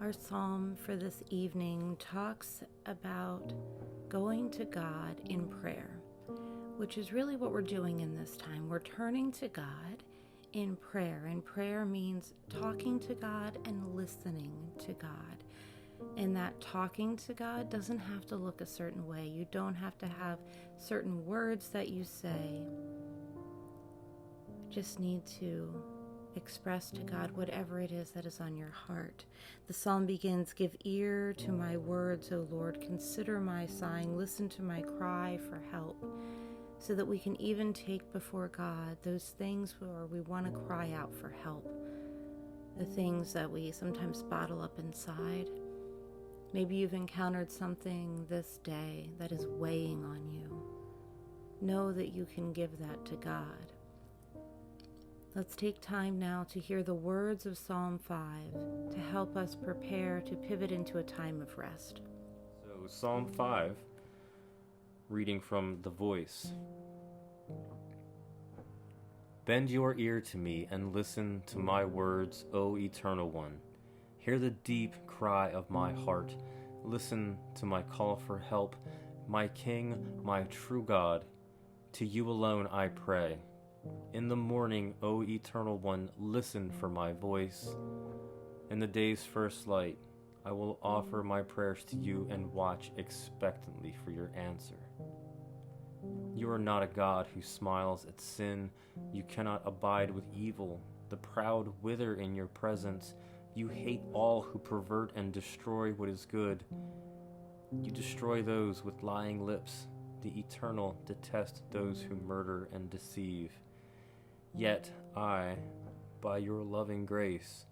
Our psalm for this evening talks about going to God in prayer, which is really what we're doing in this time. We're turning to God in prayer, and prayer means talking to God and listening to God. And that talking to God doesn't have to look a certain way. You don't have to have certain words that you say. You just need to express to God whatever it is that is on your heart. The psalm begins, "Give ear to my words, O Lord. Consider my sighing. Listen to my cry for help," so that we can even take before God those things where we want to cry out for help, the things that we sometimes bottle up inside. Maybe you've encountered something this day that is weighing on you. Know that you can give that to God. Let's take time now to hear the words of Psalm 5 to help us prepare to pivot into a time of rest. So Psalm 5, reading from The Voice. Bend your ear to me and listen to my words, O Eternal One. Hear the deep cry of my heart. Listen to my call for help, my King, my true God. To you alone I pray. In the morning, O Eternal One, listen for my voice. In the day's first light, I will offer my prayers to you and watch expectantly for your answer. You are not a God who smiles at sin. You cannot abide with evil. The proud wither in your presence. You hate all who pervert and destroy what is good. You destroy those with lying lips. The Eternal detest those who murder and deceive. Yet I, by your loving grace,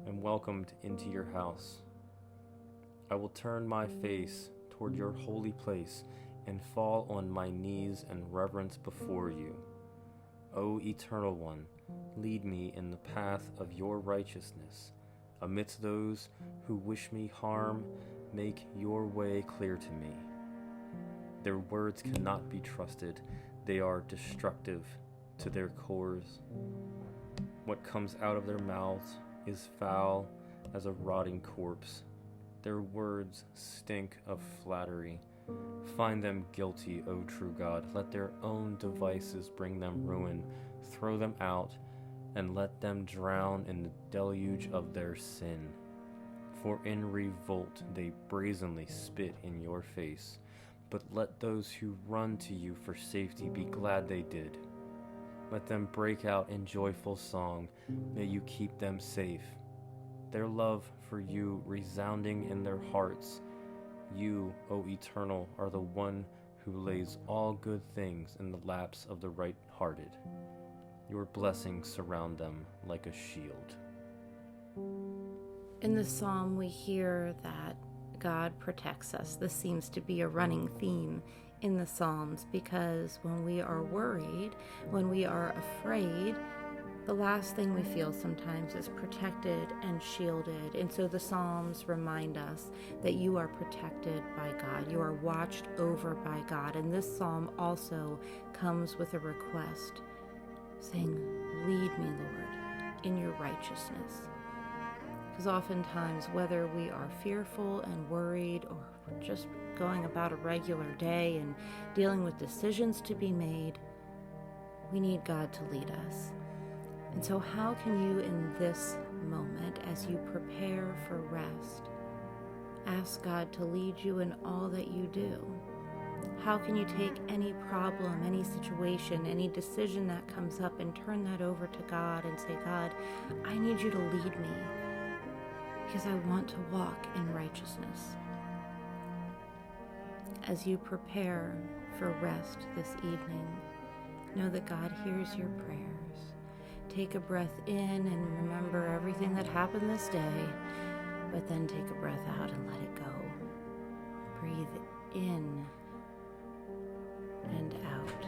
am welcomed into your house. I will turn my face toward your holy place and fall on my knees in reverence before you. O Eternal One, lead me in the path of your righteousness. Amidst those who wish me harm, make your way clear to me. Their words cannot be trusted. They are destructive to their cores. What comes out of their mouths is foul as a rotting corpse. Their words stink of flattery. Find them guilty, O true God. Let their own devices bring them ruin. Throw them out and let them drown in the deluge of their sin. For in revolt they brazenly spit in your face. But let those who run to you for safety be glad they did. Let them break out in joyful song. May you keep them safe. Their love for you resounding in their hearts. You, O Eternal, are the one who lays all good things in the laps of the right-hearted. Your blessings surround them like a shield. In the psalm, we hear that God protects us. This seems to be a running theme in the Psalms, because when we are worried, when we are afraid, the last thing we feel sometimes is protected and shielded. And so the Psalms remind us that you are protected by God. You are watched over by God. And this psalm also comes with a request saying, "Lead me, Lord, in your righteousness." Because oftentimes, whether we are fearful and worried, or just going about a regular day and dealing with decisions to be made, we need God to lead us. And so how can you, in this moment, as you prepare for rest, ask God to lead you in all that you do? How can you take any problem, any situation, any decision that comes up and turn that over to God and say, "God, I need you to lead me because I want to walk in righteousness." As you prepare for rest this evening, know that God hears your prayers. Take a breath in and remember everything that happened this day, but then take a breath out and let it go. Breathe in and out.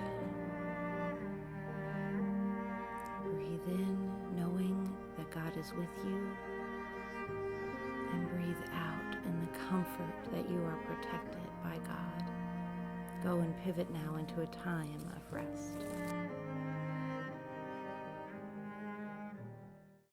Breathe in, knowing that God is with you, and breathe out in the comfort that you are protected by God. Go and pivot now into a time of rest.